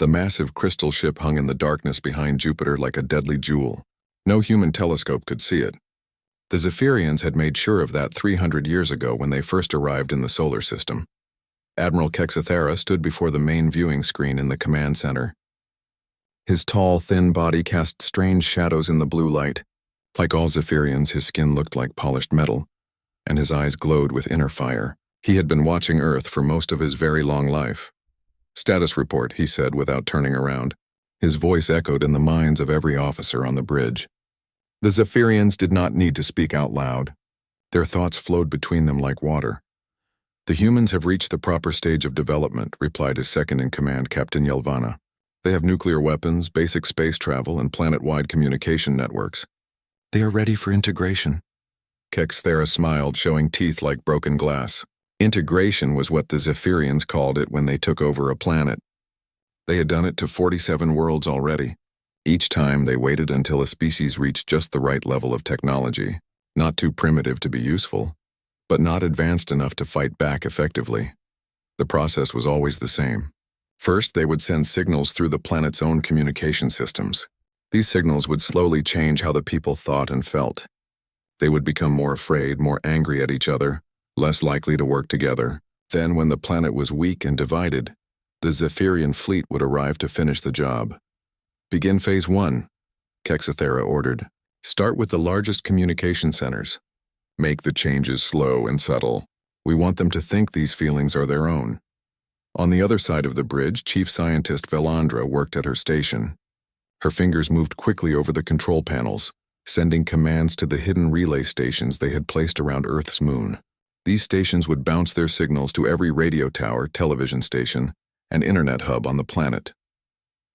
The massive crystal ship hung in the darkness behind Jupiter like a deadly jewel. No human telescope could see it. The Zephyrians had made sure of that 300 years ago when they first arrived in the solar system. Admiral Kexathera stood before the main viewing screen in the command center. His tall, thin body cast strange shadows in the blue light. Like all Zephyrians, his skin looked like polished metal, and his eyes glowed with inner fire. He had been watching Earth for most of his very long life. "Status report," he said without turning around. His voice echoed in the minds of every officer on the bridge. The Zephyrians did not need to speak out loud. Their thoughts flowed between them like water. "The humans have reached the proper stage of development," replied his second-in-command, Captain Yelvana. "They have nuclear weapons, basic space travel, and planet-wide communication networks. They are ready for integration." Kexathera smiled, showing teeth like broken glass. Integration was what the Zephyrians called it when they took over a planet. They had done it to 47 worlds already. Each time they waited until a species reached just the right level of technology, not too primitive to be useful, but not advanced enough to fight back effectively. The process was always the same. First, they would send signals through the planet's own communication systems. These signals would slowly change how the people thought and felt. They would become more afraid, more angry at each other, less likely to work together. Then, when the planet was weak and divided, the Zephyrian fleet would arrive to finish the job. "Begin Phase 1, Kexathera ordered. "Start with the largest communication centers. Make the changes slow and subtle. We want them to think these feelings are their own." On the other side of the bridge, Chief Scientist Velandra worked at her station. Her fingers moved quickly over the control panels, sending commands to the hidden relay stations they had placed around Earth's moon. These stations would bounce their signals to every radio tower, television station, and internet hub on the planet.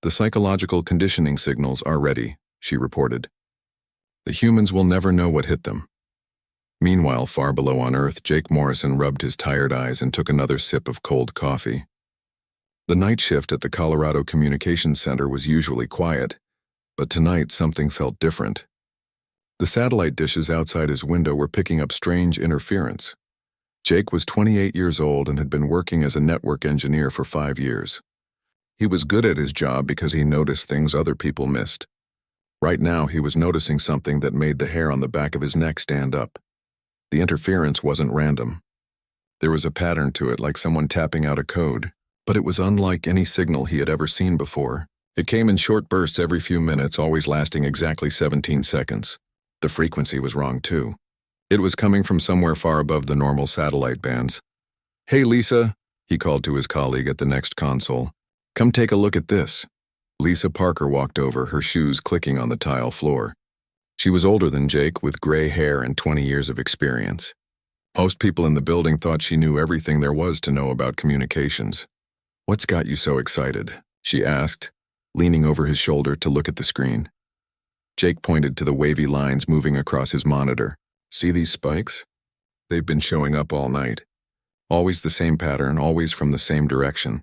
"The psychological conditioning signals are ready," she reported. "The humans will never know what hit them." Meanwhile, far below on Earth, Jake Morrison rubbed his tired eyes and took another sip of cold coffee. The night shift at the Colorado Communications Center was usually quiet, but tonight something felt different. The satellite dishes outside his window were picking up strange interference. Jake was 28 years old and had been working as a network engineer for 5 years. He was good at his job because he noticed things other people missed. Right now, he was noticing something that made the hair on the back of his neck stand up. The interference wasn't random. There was a pattern to it, like someone tapping out a code, but it was unlike any signal he had ever seen before. It came in short bursts every few minutes, always lasting exactly 17 seconds. The frequency was wrong, too. It was coming from somewhere far above the normal satellite bands. "Hey, Lisa," he called to his colleague at the next console. "Come take a look at this." Lisa Parker walked over, her shoes clicking on the tile floor. She was older than Jake, with gray hair and 20 years of experience. Most people in the building thought she knew everything there was to know about communications. "What's got you so excited?" she asked, leaning over his shoulder to look at the screen. Jake pointed to the wavy lines moving across his monitor. "See these spikes? They've been showing up all night. Always the same pattern, always from the same direction."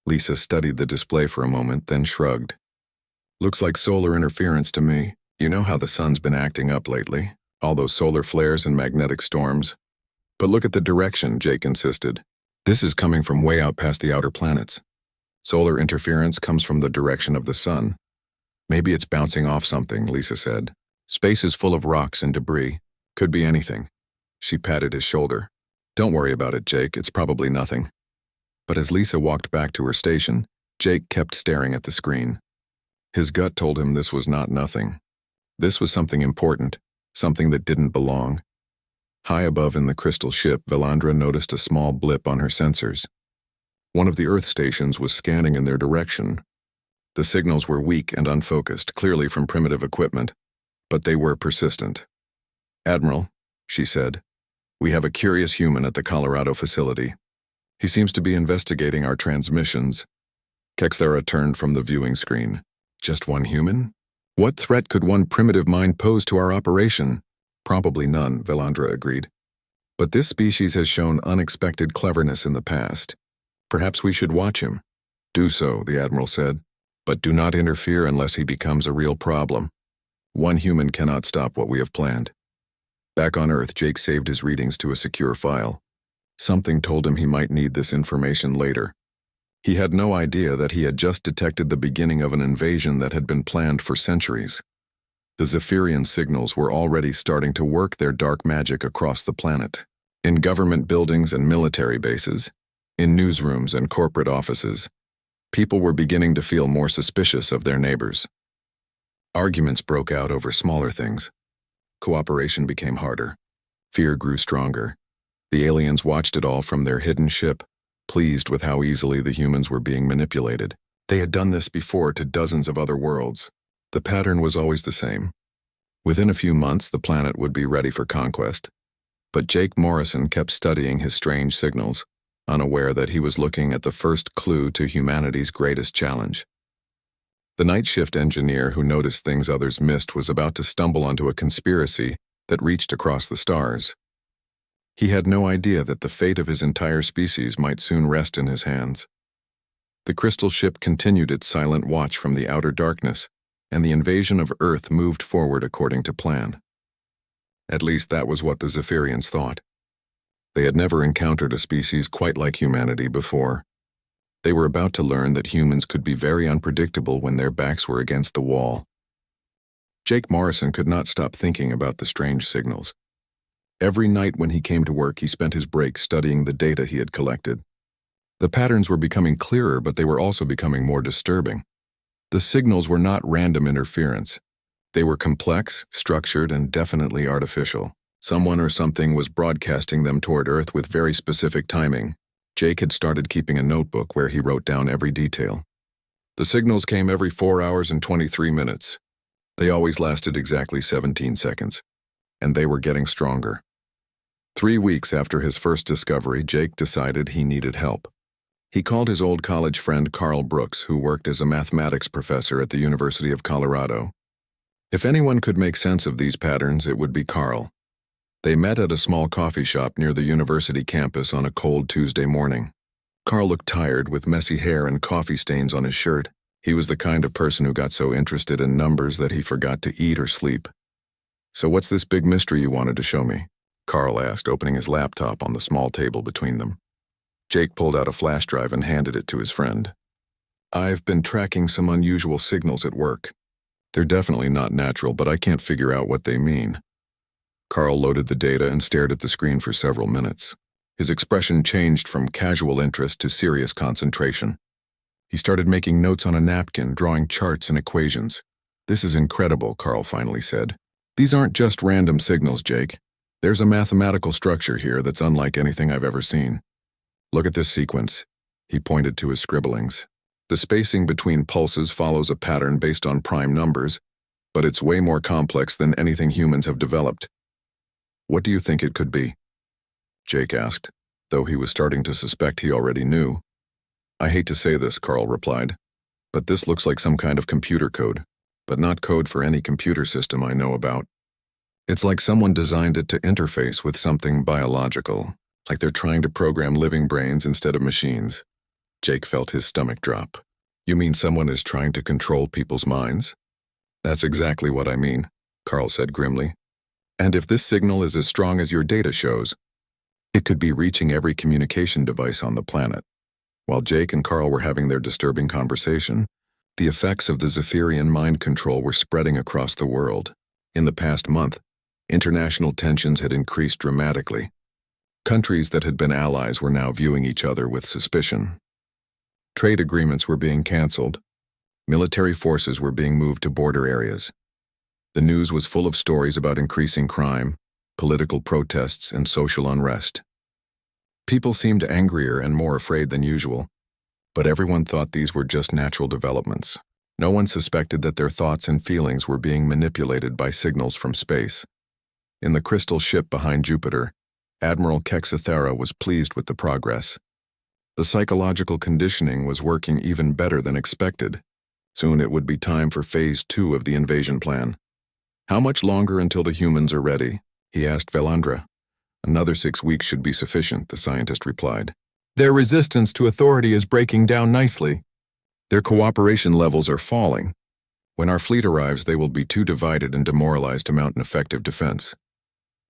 Lisa studied the display for a moment, then shrugged. "Looks like solar interference to me. You know how the sun's been acting up lately, all those solar flares and magnetic storms. But look at the direction," Jake insisted. "This is coming from way out past the outer planets. Solar interference comes from the direction of the sun." "Maybe it's bouncing off something," Lisa said. "Space is full of rocks and debris. Could be anything." She patted his shoulder. "Don't worry about it, Jake. It's probably nothing." But as Lisa walked back to her station, Jake kept staring at the screen. His gut told him this was not nothing. This was something important, something that didn't belong. High above in the crystal ship, Velandra noticed a small blip on her sensors. One of the Earth stations was scanning in their direction. The signals were weak and unfocused, clearly from primitive equipment, but they were persistent. "Admiral," she said, "we have a curious human at the Colorado facility. He seems to be investigating our transmissions." Kexathera turned from the viewing screen. "Just one human? What threat could one primitive mind pose to our operation?" "Probably none," Velandra agreed. "But this species has shown unexpected cleverness in the past. Perhaps we should watch him." "Do so," the Admiral said, "but do not interfere unless he becomes a real problem. One human cannot stop what we have planned." Back on Earth, Jake saved his readings to a secure file. Something told him he might need this information later. He had no idea that he had just detected the beginning of an invasion that had been planned for centuries. The Zephyrian signals were already starting to work their dark magic across the planet, in government buildings and military bases, in newsrooms and corporate offices. People were beginning to feel more suspicious of their neighbors. Arguments broke out over smaller things. Cooperation became harder. Fear grew stronger. The aliens watched it all from their hidden ship, pleased with how easily the humans were being manipulated. They had done this before to dozens of other worlds. The pattern was always the same. Within a few months, the planet would be ready for conquest. But Jake Morrison kept studying his strange signals, unaware that he was looking at the first clue to humanity's greatest challenge. The night shift engineer who noticed things others missed was about to stumble onto a conspiracy that reached across the stars. He had no idea that the fate of his entire species might soon rest in his hands. The crystal ship continued its silent watch from the outer darkness, and the invasion of Earth moved forward according to plan. At least that was what the Zephyrians thought. They had never encountered a species quite like humanity before. They were about to learn that humans could be very unpredictable when their backs were against the wall. Jake Morrison could not stop thinking about the strange signals. Every night when he came to work, he spent his break studying the data he had collected. The patterns were becoming clearer, but they were also becoming more disturbing. The signals were not random interference. They were complex, structured, and definitely artificial. Someone or something was broadcasting them toward Earth with very specific timing. Jake had started keeping a notebook where he wrote down every detail. The signals came every 4 hours and 23 minutes. They always lasted exactly 17 seconds. And they were getting stronger. 3 weeks after his first discovery, Jake decided he needed help. He called his old college friend Carl Brooks, who worked as a mathematics professor at the University of Colorado. If anyone could make sense of these patterns, it would be Carl. They met at a small coffee shop near the university campus on a cold Tuesday morning. Carl looked tired, with messy hair and coffee stains on his shirt. He was the kind of person who got so interested in numbers that he forgot to eat or sleep. "So what's this big mystery you wanted to show me?" Carl asked, opening his laptop on the small table between them. Jake pulled out a flash drive and handed it to his friend. "I've been tracking some unusual signals at work. They're definitely not natural, but I can't figure out what they mean." Carl loaded the data and stared at the screen for several minutes. His expression changed from casual interest to serious concentration. He started making notes on a napkin, drawing charts and equations. "This is incredible," Carl finally said. "These aren't just random signals, Jake. There's a mathematical structure here that's unlike anything I've ever seen. Look at this sequence." He pointed to his scribblings. "The spacing between pulses follows a pattern based on prime numbers, but it's way more complex than anything humans have developed. What do you think it could be?" Jake asked, though he was starting to suspect he already knew. "I hate to say this," Carl replied, "but this looks like some kind of computer code, but not code for any computer system I know about. It's like someone designed it to interface with something biological, like they're trying to program living brains instead of machines." Jake felt his stomach drop. "You mean someone is trying to control people's minds?" "That's exactly what I mean," Carl said grimly. "And if this signal is as strong as your data shows, it could be reaching every communication device on the planet." While Jake and Carl were having their disturbing conversation, the effects of the Zephyrian mind control were spreading across the world. In the past month, international tensions had increased dramatically. Countries that had been allies were now viewing each other with suspicion. Trade agreements were being canceled. Military forces were being moved to border areas. The news was full of stories about increasing crime, political protests, and social unrest. People seemed angrier and more afraid than usual, but everyone thought these were just natural developments. No one suspected that their thoughts and feelings were being manipulated by signals from space. In the crystal ship behind Jupiter, Admiral Kexathera was pleased with the progress. The psychological conditioning was working even better than expected. Soon it would be time for Phase 2 of the invasion plan. "How much longer until the humans are ready?" he asked Velandra. "Another 6 weeks should be sufficient," the scientist replied. "Their resistance to authority is breaking down nicely. Their cooperation levels are falling. When our fleet arrives, they will be too divided and demoralized to mount an effective defense."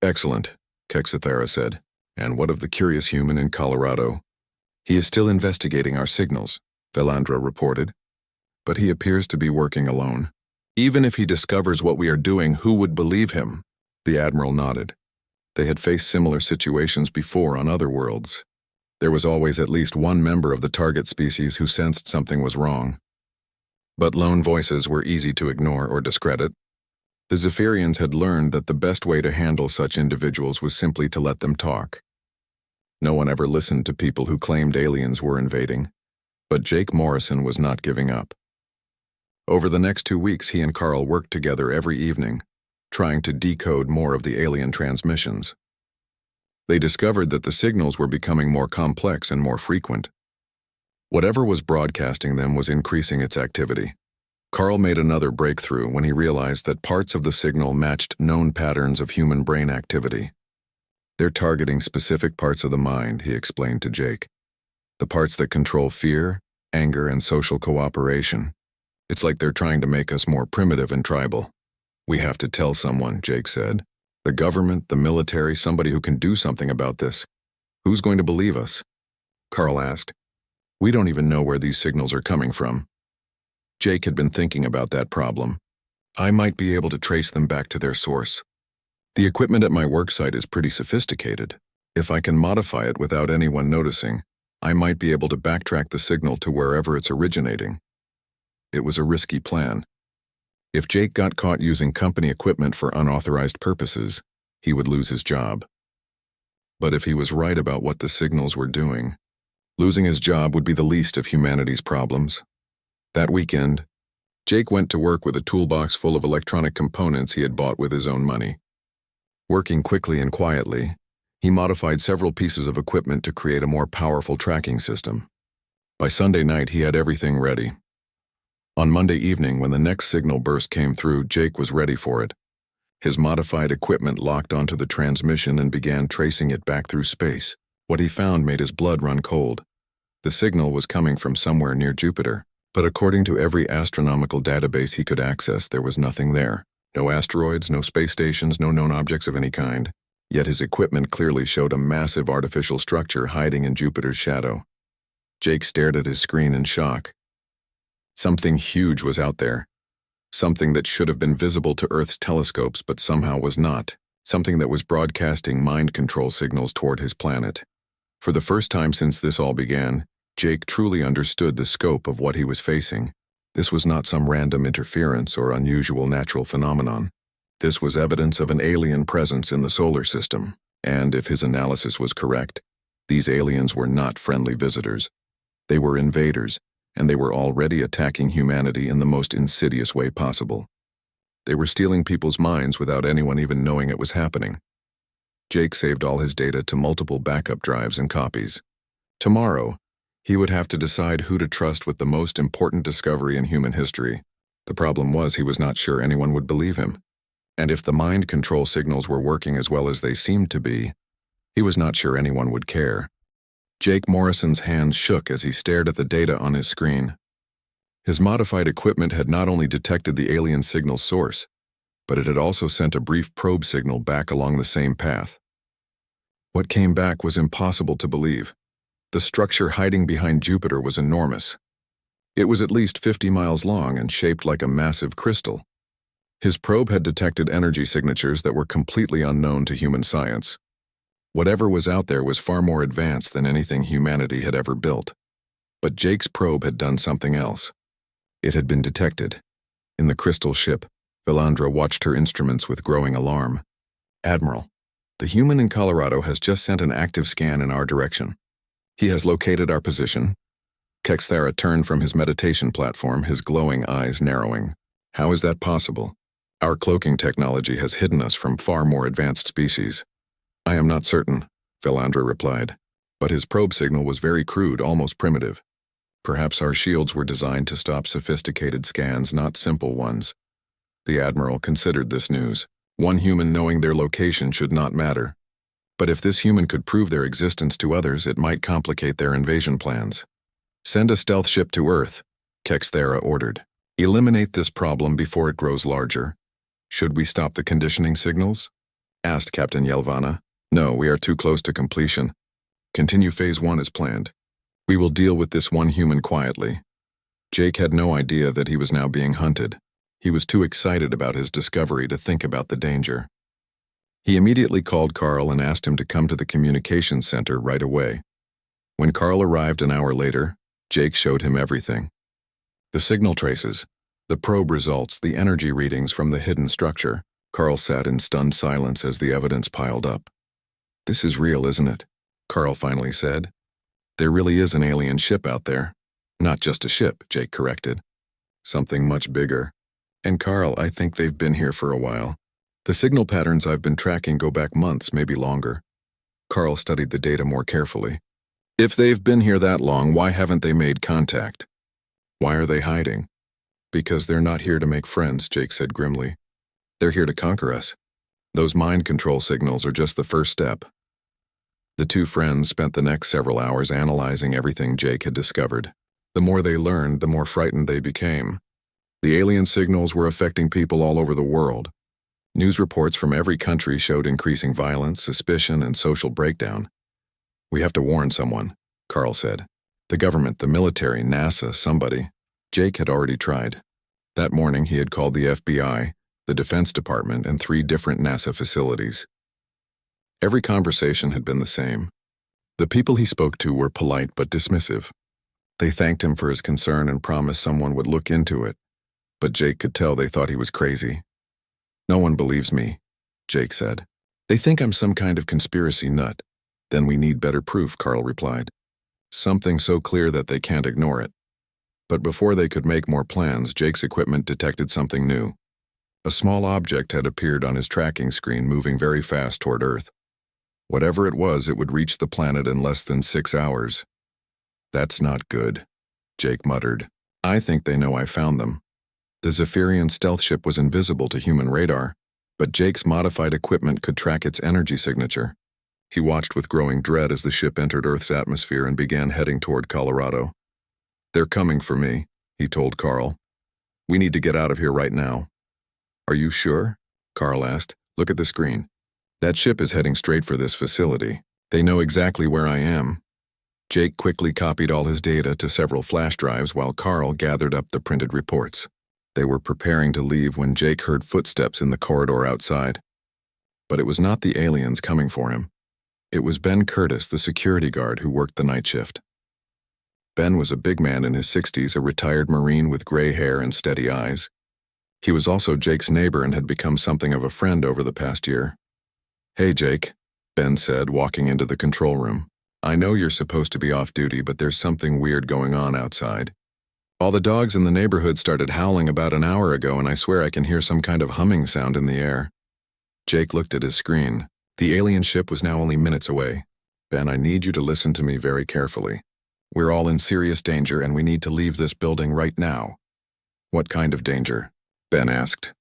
"Excellent," Kexathera said. "And what of the curious human in Colorado?" He is still investigating our signals, Velandra reported. But he appears to be working alone. Even if he discovers what we are doing, who would believe him? The Admiral nodded. They had faced similar situations before on other worlds. There was always at least one member of the target species who sensed something was wrong. But lone voices were easy to ignore or discredit. The Zephyrians had learned that the best way to handle such individuals was simply to let them talk. No one ever listened to people who claimed aliens were invading. But Jake Morrison was not giving up. Over the next 2 weeks, he and Carl worked together every evening, trying to decode more of the alien transmissions. They discovered that the signals were becoming more complex and more frequent. Whatever was broadcasting them was increasing its activity. Carl made another breakthrough when he realized that parts of the signal matched known patterns of human brain activity. They're targeting specific parts of the mind, he explained to Jake. The parts that control fear, anger, and social cooperation. It's like they're trying to make us more primitive and tribal. We have to tell someone, Jake said. The government, the military, somebody who can do something about this. Who's going to believe us? Carl asked. We don't even know where these signals are coming from. Jake had been thinking about that problem. I might be able to trace them back to their source. The equipment at my worksite is pretty sophisticated. If I can modify it without anyone noticing, I might be able to backtrack the signal to wherever it's originating. It was a risky plan. If Jake got caught using company equipment for unauthorized purposes, he would lose his job. But if he was right about what the signals were doing, losing his job would be the least of humanity's problems. That weekend, Jake went to work with a toolbox full of electronic components he had bought with his own money. Working quickly and quietly, he modified several pieces of equipment to create a more powerful tracking system. By Sunday night, he had everything ready. On Monday evening, when the next signal burst came through, Jake was ready for it. His modified equipment locked onto the transmission and began tracing it back through space. What he found made his blood run cold. The signal was coming from somewhere near Jupiter, but according to every astronomical database he could access, there was nothing there. No asteroids, no space stations, no known objects of any kind. Yet his equipment clearly showed a massive artificial structure hiding in Jupiter's shadow. Jake stared at his screen in shock. Something huge was out there. Something that should have been visible to Earth's telescopes but somehow was not. Something that was broadcasting mind control signals toward his planet. For the first time since this all began, Jake truly understood the scope of what he was facing. This was not some random interference or unusual natural phenomenon. This was evidence of an alien presence in the solar system, and if his analysis was correct, these aliens were not friendly visitors. They were invaders, and they were already attacking humanity in the most insidious way possible. They were stealing people's minds without anyone even knowing it was happening. Jake saved all his data to multiple backup drives and copies. Tomorrow, he would have to decide who to trust with the most important discovery in human history. The problem was he was not sure anyone would believe him. And if the mind control signals were working as well as they seemed to be, he was not sure anyone would care. Jake Morrison's hands shook as he stared at the data on his screen. His modified equipment had not only detected the alien signal source, but it had also sent a brief probe signal back along the same path. What came back was impossible to believe. The structure hiding behind Jupiter was enormous. It was at least 50 miles long and shaped like a massive crystal. His probe had detected energy signatures that were completely unknown to human science. Whatever was out there was far more advanced than anything humanity had ever built. But Jake's probe had done something else. It had been detected. In the crystal ship, Velandra watched her instruments with growing alarm. Admiral, the human in Colorado has just sent an active scan in our direction. He has located our position. Kexthara turned from his meditation platform, his glowing eyes narrowing. How is that possible? Our cloaking technology has hidden us from far more advanced species. I am not certain, Velandra replied, but his probe signal was very crude, almost primitive. Perhaps our shields were designed to stop sophisticated scans, not simple ones. The Admiral considered this news. One human knowing their location should not matter. But if this human could prove their existence to others, it might complicate their invasion plans. Send a stealth ship to Earth, Kexthara ordered. Eliminate this problem before it grows larger. Should we stop the conditioning signals? Asked Captain Yelvana. No, we are too close to completion. Continue Phase 1 as planned. We will deal with this one human quietly. Jake had no idea that he was now being hunted. He was too excited about his discovery to think about the danger. He immediately called Carl and asked him to come to the communications center right away. When Carl arrived an hour later, Jake showed him everything. The signal traces, the probe results, the energy readings from the hidden structure. Carl sat in stunned silence as the evidence piled up. "This is real, isn't it?" Carl finally said. "There really is an alien ship out there." "Not just a ship," Jake corrected. "Something much bigger. And Carl, I think they've been here for a while. The signal patterns I've been tracking go back months, maybe longer." Carl studied the data more carefully. "If they've been here that long, why haven't they made contact? Why are they hiding?" "Because they're not here to make friends," Jake said grimly. "They're here to conquer us. Those mind control signals are just the first step." The two friends spent the next several hours analyzing everything Jake had discovered. The more they learned, the more frightened they became. The alien signals were affecting people all over the world. News reports from every country showed increasing violence, suspicion, and social breakdown. "We have to warn someone," Carl said. "The government, the military, NASA, somebody." Jake had already tried. That morning he had called the FBI, the Defense Department, and 3 different NASA facilities. Every conversation had been the same. The people he spoke to were polite but dismissive. They thanked him for his concern and promised someone would look into it, but Jake could tell they thought he was crazy. "No one believes me," Jake said. "They think I'm some kind of conspiracy nut." "Then we need better proof," Carl replied. "Something so clear that they can't ignore it." But before they could make more plans, Jake's equipment detected something new. A small object had appeared on his tracking screen, moving very fast toward Earth. Whatever it was, it would reach the planet in less than 6 hours. "That's not good," Jake muttered. "I think they know I found them." The Zephyrian stealth ship was invisible to human radar, but Jake's modified equipment could track its energy signature. He watched with growing dread as the ship entered Earth's atmosphere and began heading toward Colorado. "They're coming for me," he told Carl. "We need to get out of here right now." "Are you sure?" Carl asked. "Look at the screen. That ship is heading straight for this facility. They know exactly where I am." Jake quickly copied all his data to several flash drives while Carl gathered up the printed reports. They were preparing to leave when Jake heard footsteps in the corridor outside. But it was not the aliens coming for him. It was Ben Curtis, the security guard who worked the night shift. Ben was a big man in his 60s, a retired Marine with gray hair and steady eyes. He was also Jake's neighbor and had become something of a friend over the past year. "Hey, Jake," Ben said, walking into the control room. "I know you're supposed to be off duty, but there's something weird going on outside. All the dogs in the neighborhood started howling about an hour ago, and I swear I can hear some kind of humming sound in the air." Jake looked at his screen. The alien ship was now only minutes away. "Ben, I need you to listen to me very carefully. We're all in serious danger, and we need to leave this building right now." "What kind of danger?" Ben asked.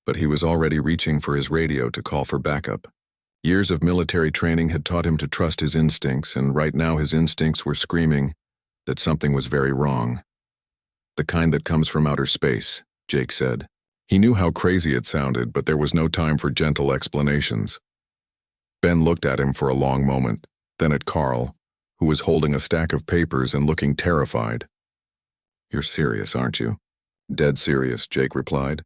But he was already reaching for his radio to call for backup. Years of military training had taught him to trust his instincts, and right now his instincts were screaming that something was very wrong. "The kind that comes from outer space," Jake said. He knew how crazy it sounded, but there was no time for gentle explanations. Ben looked at him for a long moment, then at Carl, who was holding a stack of papers and looking terrified. "You're serious, aren't you?" "Dead serious," Jake replied.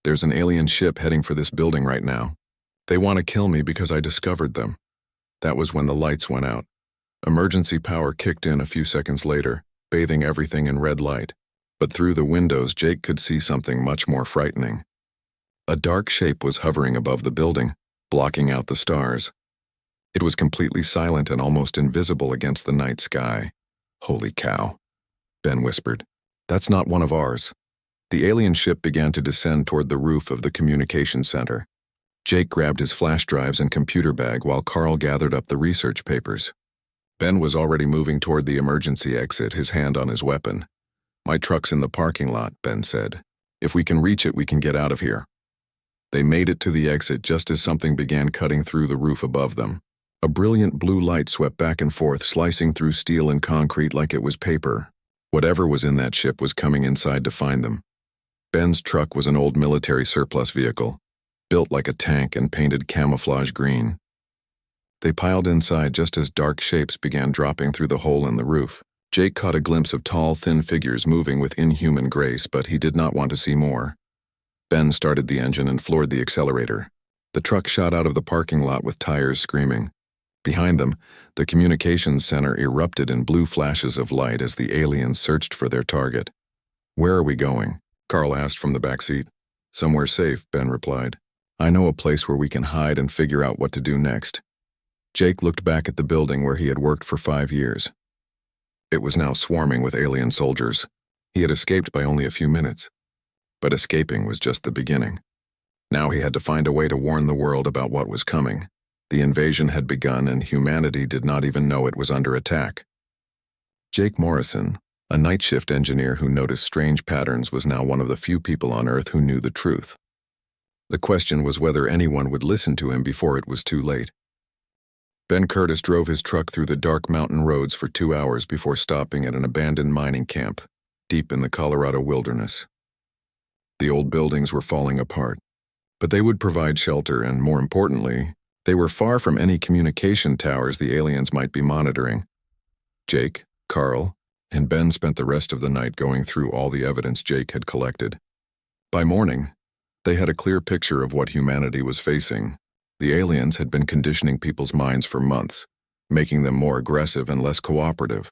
"There's an alien ship heading for this building right now. They want to kill me because I discovered them." That was when the lights went out. Emergency power kicked in a few seconds later, bathing everything in red light. But through the windows, Jake could see something much more frightening. A dark shape was hovering above the building, blocking out the stars. It was completely silent and almost invisible against the night sky. "Holy cow," Ben whispered. "That's not one of ours." The alien ship began to descend toward the roof of the communications center. Jake grabbed his flash drives and computer bag while Carl gathered up the research papers. Ben was already moving toward the emergency exit, his hand on his weapon. "My truck's in the parking lot," Ben said. "If we can reach it, we can get out of here." They made it to the exit just as something began cutting through the roof above them. A brilliant blue light swept back and forth, slicing through steel and concrete like it was paper. Whatever was in that ship was coming inside to find them. Ben's truck was an old military surplus vehicle, built like a tank and painted camouflage green. They piled inside just as dark shapes began dropping through the hole in the roof. Jake caught a glimpse of tall, thin figures moving with inhuman grace, but he did not want to see more. Ben started the engine and floored the accelerator. The truck shot out of the parking lot with tires screaming. Behind them, the communications center erupted in blue flashes of light as the aliens searched for their target. "Where are we going?" Carl asked from the back seat. "Somewhere safe," Ben replied. "I know a place where we can hide and figure out what to do next." Jake looked back at the building where he had worked for 5 years. It was now swarming with alien soldiers. He had escaped by only a few minutes. But escaping was just the beginning. Now he had to find a way to warn the world about what was coming. The invasion had begun and humanity did not even know it was under attack. Jake Morrison, a night shift engineer who noticed strange patterns, was now one of the few people on Earth who knew the truth. The question was whether anyone would listen to him before it was too late. Ben Curtis drove his truck through the dark mountain roads for 2 hours before stopping at an abandoned mining camp, deep in the Colorado wilderness. The old buildings were falling apart, but they would provide shelter and, more importantly, they were far from any communication towers the aliens might be monitoring. Jake, Carl, and Ben spent the rest of the night going through all the evidence Jake had collected. By morning, they had a clear picture of what humanity was facing. The aliens had been conditioning people's minds for months, making them more aggressive and less cooperative.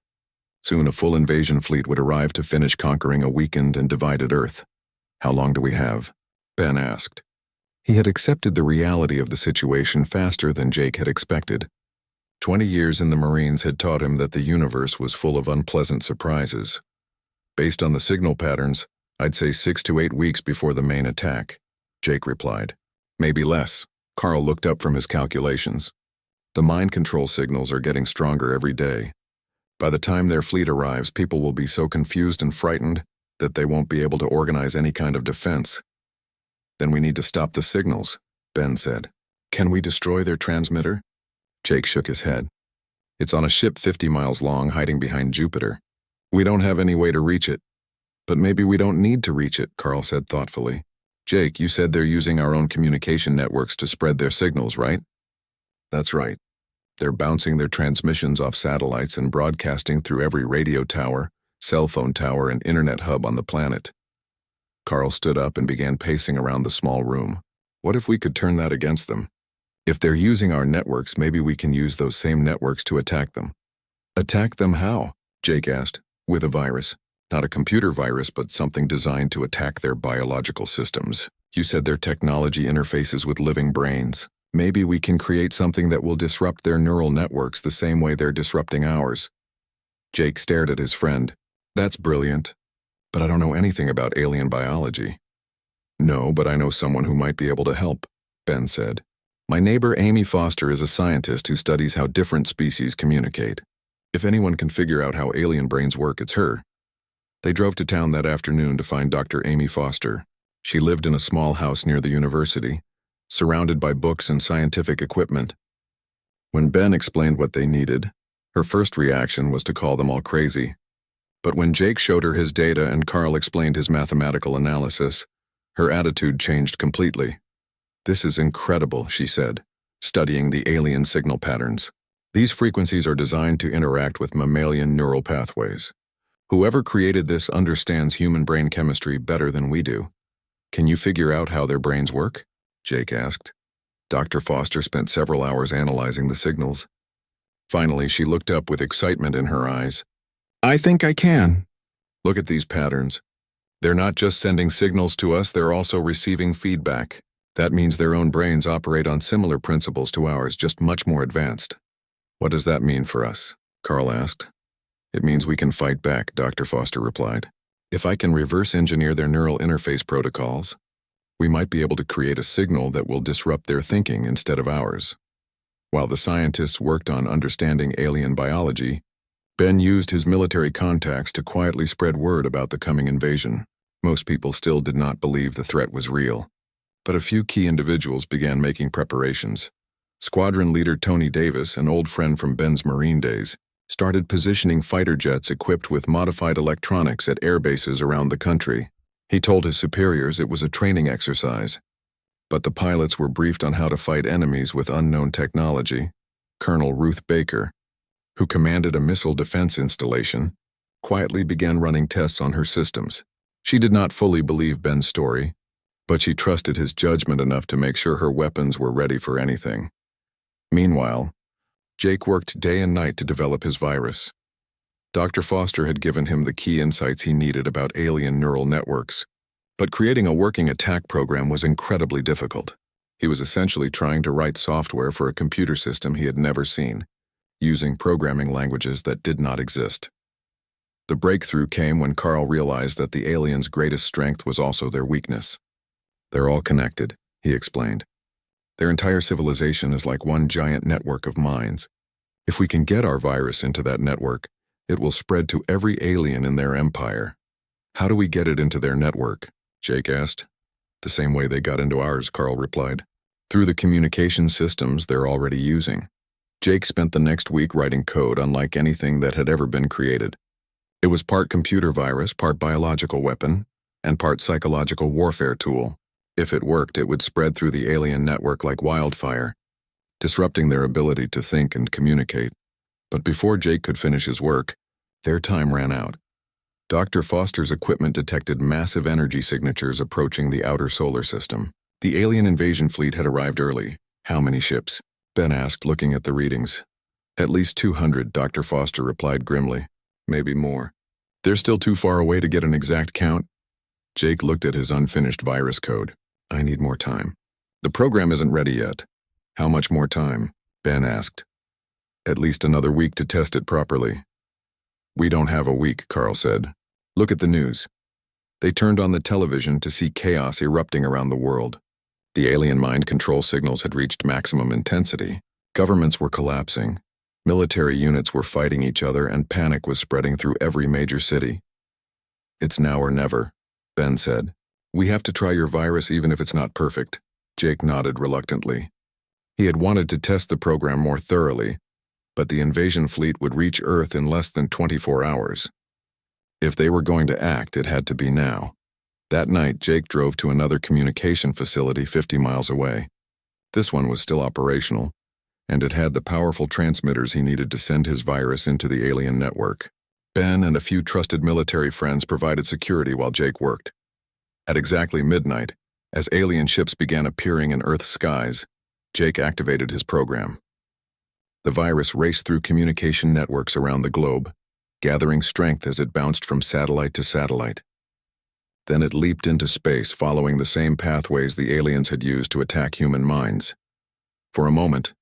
Soon a full invasion fleet would arrive to finish conquering a weakened and divided Earth. "How long do we have?" Ben asked. He had accepted the reality of the situation faster than Jake had expected. 20 years in the Marines had taught him that the universe was full of unpleasant surprises. "Based on the signal patterns, I'd say 6 to 8 weeks before the main attack," Jake replied. "Maybe less." Carl looked up from his calculations. "The mind control signals are getting stronger every day. By the time their fleet arrives, people will be so confused and frightened that they won't be able to organize any kind of defense." "Then we need to stop the signals," Ben said. "Can we destroy their transmitter?" Jake shook his head. "It's on a ship 50 miles long, hiding behind Jupiter. We don't have any way to reach it." "But maybe we don't need to reach it," Carl said thoughtfully. "Jake, you said they're using our own communication networks to spread their signals, right?" "That's right. They're bouncing their transmissions off satellites and broadcasting through every radio tower, cell phone tower, and internet hub on the planet." Carl stood up and began pacing around the small room. "What if we could turn that against them? If they're using our networks, maybe we can use those same networks to attack them." "Attack them how?" Jake asked. "With a virus. Not a computer virus, but something designed to attack their biological systems. You said their technology interfaces with living brains. Maybe we can create something that will disrupt their neural networks the same way they're disrupting ours." Jake stared at his friend. "That's brilliant. But I don't know anything about alien biology." "No, but I know someone who might be able to help," Ben said. "My neighbor Amy Foster is a scientist who studies how different species communicate. If anyone can figure out how alien brains work, it's her." They drove to town that afternoon to find Dr. Amy Foster. She lived in a small house near the university, surrounded by books and scientific equipment. When Ben explained what they needed, her first reaction was to call them all crazy. But when Jake showed her his data and Carl explained his mathematical analysis, her attitude changed completely. "This is incredible," she said, studying the alien signal patterns. "These frequencies are designed to interact with mammalian neural pathways. Whoever created this understands human brain chemistry better than we do." "Can you figure out how their brains work?" Jake asked. Dr. Foster spent several hours analyzing the signals. Finally, she looked up with excitement in her eyes. "I think I can. Look at these patterns. They're not just sending signals to us, they're also receiving feedback. That means their own brains operate on similar principles to ours, just much more advanced." "What does that mean for us?" Carl asked. "It means we can fight back," Dr. Foster replied. "If I can reverse engineer their neural interface protocols, we might be able to create a signal that will disrupt their thinking instead of ours." While the scientists worked on understanding alien biology, Ben used his military contacts to quietly spread word about the coming invasion. Most people still did not believe the threat was real, but a few key individuals began making preparations. Squadron leader Tony Davis, an old friend from Ben's Marine days, started positioning fighter jets equipped with modified electronics at air bases around the country. He told his superiors it was a training exercise, but the pilots were briefed on how to fight enemies with unknown technology. Colonel Ruth Baker, who commanded a missile defense installation, quietly began running tests on her systems. She did not fully believe Ben's story, but she trusted his judgment enough to make sure her weapons were ready for anything. Meanwhile, Jake worked day and night to develop his virus. Dr. Foster had given him the key insights he needed about alien neural networks, but creating a working attack program was incredibly difficult. He was essentially trying to write software for a computer system he had never seen, using programming languages that did not exist. The breakthrough came when Carl realized that the aliens' greatest strength was also their weakness. They're all connected, he explained. Their entire civilization is like one giant network of minds. If we can get our virus into that network, it will spread to every alien in their empire. How do we get it into their network? Jake asked. The same way they got into ours, Carl replied. Through the communication systems they're already using. Jake spent the next week writing code unlike anything that had ever been created. It was part computer virus, part biological weapon, and part psychological warfare tool. If it worked, it would spread through the alien network like wildfire, disrupting their ability to think and communicate. But before Jake could finish his work, their time ran out. Dr. Foster's equipment detected massive energy signatures approaching the outer solar system. The alien invasion fleet had arrived early. How many ships? Ben asked, looking at the readings. At least 200, Dr. Foster replied grimly. Maybe more. They're still too far away to get an exact count. Jake looked at his unfinished virus code. I need more time. The program isn't ready yet. How much more time? Ben asked. At least another week to test it properly. We don't have a week, Carl said. Look at the news. They turned on the television to see chaos erupting around the world. The alien mind control signals had reached maximum intensity. Governments were collapsing. Military units were fighting each other, and panic was spreading through every major city. It's now or never, Ben said. We have to try your virus even if it's not perfect. Jake nodded reluctantly. He had wanted to test the program more thoroughly, but the invasion fleet would reach Earth in less than 24 hours. If they were going to act, it had to be now. That night, Jake drove to another communication facility 50 miles away. This one was still operational, and it had the powerful transmitters he needed to send his virus into the alien network. Ben and a few trusted military friends provided security while Jake worked. At exactly midnight, as alien ships began appearing in Earth's skies, Jake activated his program. The virus raced through communication networks around the globe, gathering strength as it bounced from satellite to satellite. Then it leaped into space, following the same pathways the aliens had used to attack human minds. For a moment,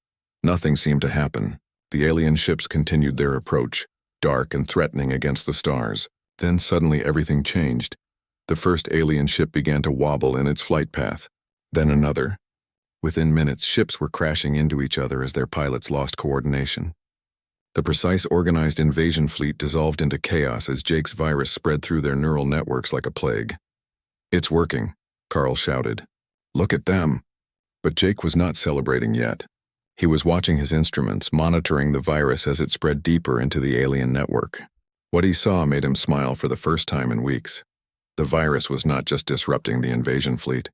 nothing seemed to happen. The alien ships continued their approach, dark and threatening against the stars. Then suddenly everything changed. The first alien ship began to wobble in its flight path. Then another. Within minutes, ships were crashing into each other as their pilots lost coordination. The precise, organized invasion fleet dissolved into chaos as Jake's virus spread through their neural networks like a plague. It's working, Carl shouted. Look at them. But Jake was not celebrating yet. He was watching his instruments, monitoring the virus as it spread deeper into the alien network. What he saw made him smile for the first time in weeks. The virus was not just disrupting the invasion fleet.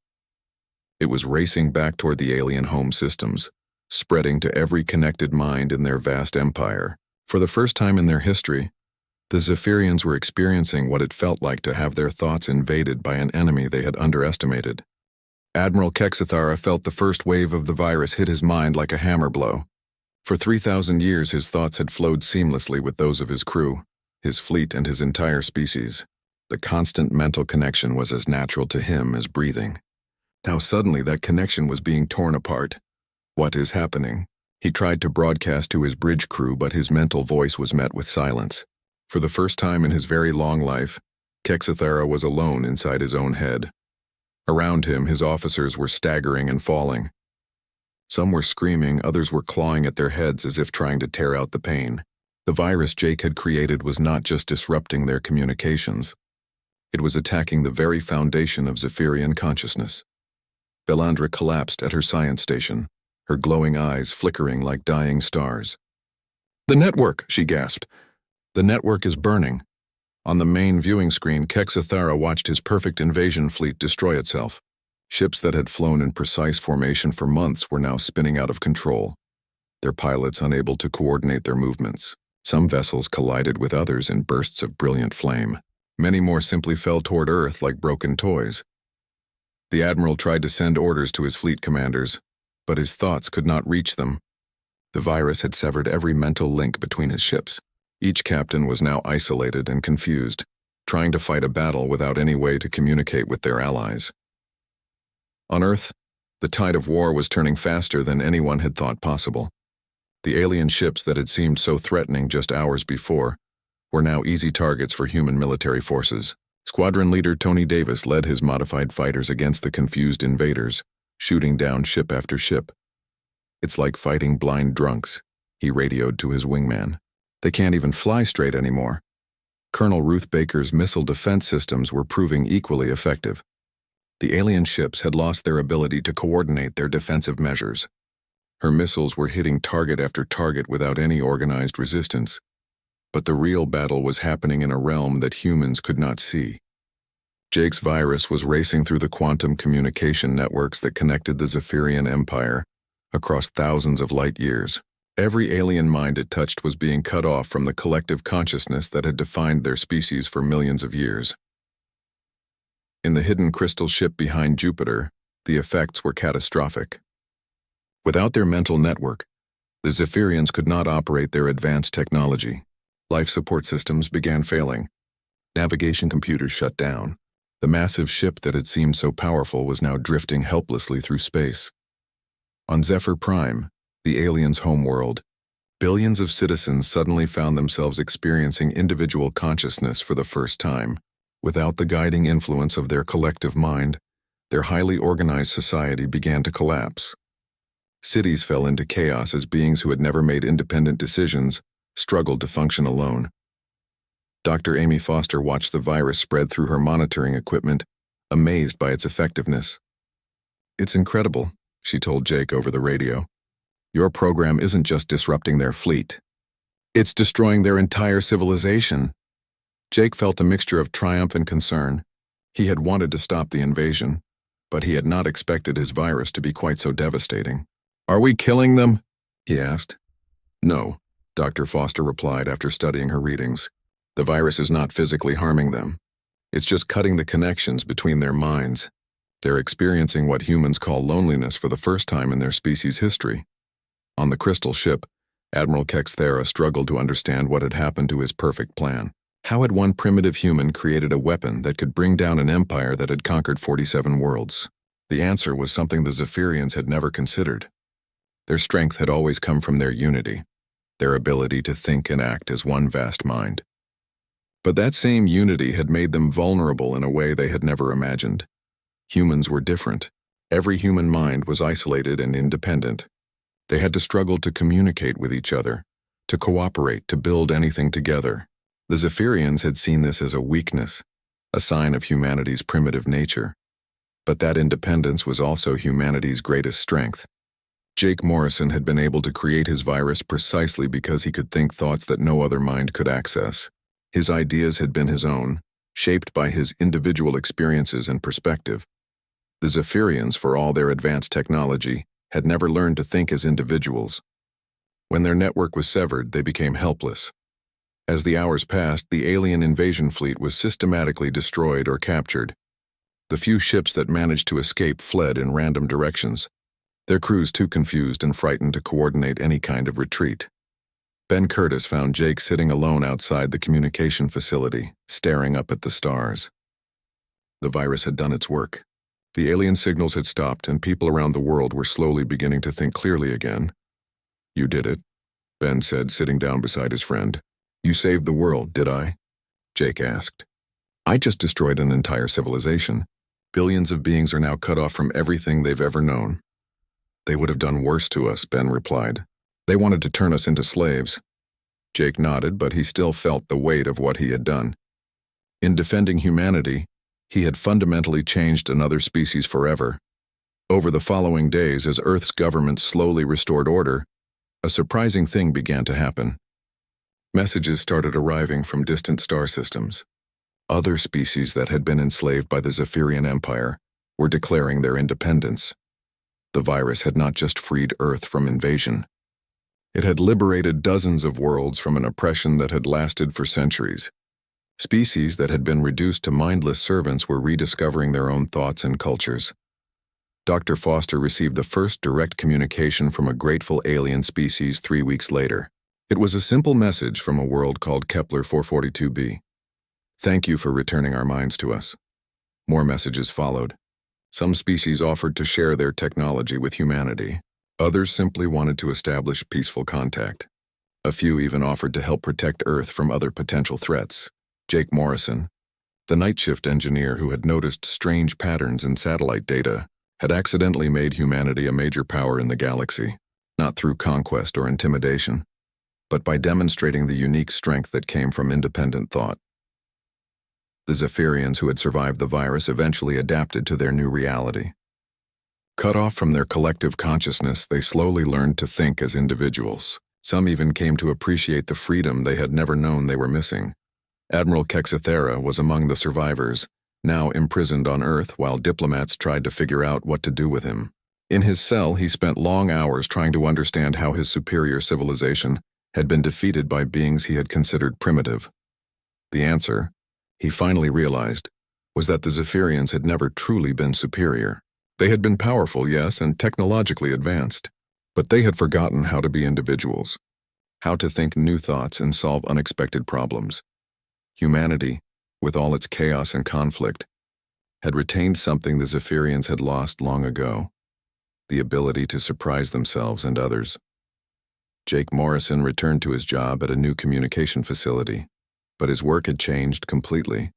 It was racing back toward the alien home systems, spreading to every connected mind in their vast empire. For the first time in their history, the Zephyrians were experiencing what it felt like to have their thoughts invaded by an enemy they had underestimated. Admiral Kexathara felt the first wave of the virus hit his mind like a hammer blow. For 3,000 years his thoughts had flowed seamlessly with those of his crew, his fleet, and his entire species. The constant mental connection was as natural to him as breathing. Now suddenly that connection was being torn apart. What is happening? He tried to broadcast to his bridge crew, but his mental voice was met with silence. For the first time in his very long life, Kexathara was alone inside his own head. Around him, his officers were staggering and falling. Some were screaming, others were clawing at their heads as if trying to tear out the pain. The virus Jake had created was not just disrupting their communications. It was attacking the very foundation of Zephyrian consciousness. Belandra collapsed at her science station, her glowing eyes flickering like dying stars. "The network," she gasped. "The network is burning." On the main viewing screen, Kexathara watched his perfect invasion fleet destroy itself. Ships that had flown in precise formation for months were now spinning out of control, their pilots unable to coordinate their movements. Some vessels collided with others in bursts of brilliant flame. Many more simply fell toward Earth like broken toys. The admiral tried to send orders to his fleet commanders, but his thoughts could not reach them. The virus had severed every mental link between his ships. Each captain was now isolated and confused, trying to fight a battle without any way to communicate with their allies. On Earth, the tide of war was turning faster than anyone had thought possible. The alien ships that had seemed so threatening just hours before were now easy targets for human military forces. Squadron leader Tony Davis led his modified fighters against the confused invaders, shooting down ship after ship. "It's like fighting blind drunks," he radioed to his wingman. "They can't even fly straight anymore." Colonel Ruth Baker's missile defense systems were proving equally effective. The alien ships had lost their ability to coordinate their defensive measures. Her missiles were hitting target after target without any organized resistance. But the real battle was happening in a realm that humans could not see. Jake's virus was racing through the quantum communication networks that connected the Zephyrian Empire across thousands of light years. Every alien mind it touched was being cut off from the collective consciousness that had defined their species for millions of years. In the hidden crystal ship behind Jupiter, the effects were catastrophic. Without their mental network, the Zephyrians could not operate their advanced technology. Life support systems began failing. Navigation computers shut down. The massive ship that had seemed so powerful was now drifting helplessly through space. On Zephyr Prime, the aliens' homeworld, billions of citizens suddenly found themselves experiencing individual consciousness for the first time. Without the guiding influence of their collective mind, their highly organized society began to collapse. Cities fell into chaos as beings who had never made independent decisions struggled to function alone. Dr. Amy Foster watched the virus spread through her monitoring equipment, amazed by its effectiveness. "It's incredible," she told Jake over the radio. "Your program isn't just disrupting their fleet. It's destroying their entire civilization." Jake felt a mixture of triumph and concern. He had wanted to stop the invasion, but he had not expected his virus to be quite so devastating. "Are we killing them?" he asked. "No," Dr. Foster replied after studying her readings. "The virus is not physically harming them. It's just cutting the connections between their minds. They're experiencing what humans call loneliness for the first time in their species' history." On the crystal ship, Admiral Kexthera struggled to understand what had happened to his perfect plan. How had one primitive human created a weapon that could bring down an empire that had conquered 47 worlds? The answer was something the Zephyrians had never considered. Their strength had always come from their unity, their ability to think and act as one vast mind. But that same unity had made them vulnerable in a way they had never imagined. Humans were different. Every human mind was isolated and independent. They had to struggle to communicate with each other, to cooperate, to build anything together. The Zephyrians had seen this as a weakness, a sign of humanity's primitive nature. But that independence was also humanity's greatest strength. Jake Morrison had been able to create his virus precisely because he could think thoughts that no other mind could access. His ideas had been his own, shaped by his individual experiences and perspective. The Zephyrians, for all their advanced technology, had never learned to think as individuals. When their network was severed, they became helpless. As the hours passed, the alien invasion fleet was systematically destroyed or captured. The few ships that managed to escape fled in random directions, their crews too confused and frightened to coordinate any kind of retreat. Ben Curtis found Jake sitting alone outside the communication facility, staring up at the stars. The virus had done its work. The alien signals had stopped, and people around the world were slowly beginning to think clearly again. "You did it," Ben said, sitting down beside his friend. "You saved the world, did I?" Jake asked. "I just destroyed an entire civilization. Billions of beings are now cut off from everything they've ever known." "They would have done worse to us," Ben replied. "They wanted to turn us into slaves." Jake nodded, but he still felt the weight of what he had done. In defending humanity, he had fundamentally changed another species forever. Over the following days, as Earth's government slowly restored order, a surprising thing began to happen. Messages started arriving from distant star systems. Other species that had been enslaved by the Zephyrian Empire were declaring their independence. The virus had not just freed Earth from invasion. It had liberated dozens of worlds from an oppression that had lasted for centuries. Species that had been reduced to mindless servants were rediscovering their own thoughts and cultures. Dr. Foster received the first direct communication from a grateful alien species 3 weeks later. It was a simple message from a world called Kepler 442b. "Thank you for returning our minds to us." More messages followed. Some species offered to share their technology with humanity. Others simply wanted to establish peaceful contact. A few even offered to help protect Earth from other potential threats. Jake Morrison, the night shift engineer who had noticed strange patterns in satellite data, had accidentally made humanity a major power in the galaxy, not through conquest or intimidation, but by demonstrating the unique strength that came from independent thought. The Zephyrians who had survived the virus eventually adapted to their new reality. Cut off from their collective consciousness, they slowly learned to think as individuals. Some even came to appreciate the freedom they had never known they were missing. Admiral Kexithera was among the survivors, now imprisoned on Earth while diplomats tried to figure out what to do with him. In his cell, he spent long hours trying to understand how his superior civilization had been defeated by beings he had considered primitive. The answer, he finally realized, was that the Zephyrians had never truly been superior. They had been powerful, yes, and technologically advanced, but they had forgotten how to be individuals, how to think new thoughts and solve unexpected problems. Humanity, with all its chaos and conflict, had retained something the Zephyrians had lost long ago: the ability to surprise themselves and others. Jake Morrison returned to his job at a new communication facility, but his work had changed completely.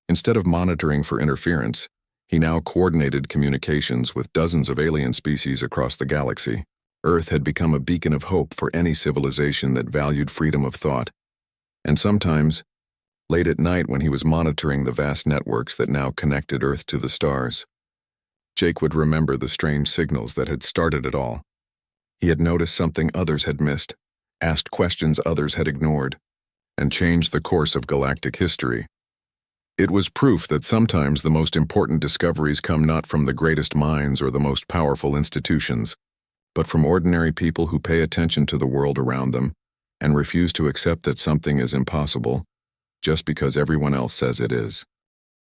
Instead of monitoring for interference, he now coordinated communications with dozens of alien species across the galaxy. Earth had become a beacon of hope for any civilization that valued freedom of thought. And sometimes, late at night when he was monitoring the vast networks that now connected Earth to the stars, Jake would remember the strange signals that had started it all. He had noticed something others had missed, asked questions others had ignored, and changed the course of galactic history. It was proof that sometimes the most important discoveries come not from the greatest minds or the most powerful institutions, but from ordinary people who pay attention to the world around them and refuse to accept that something is impossible just because everyone else says it is.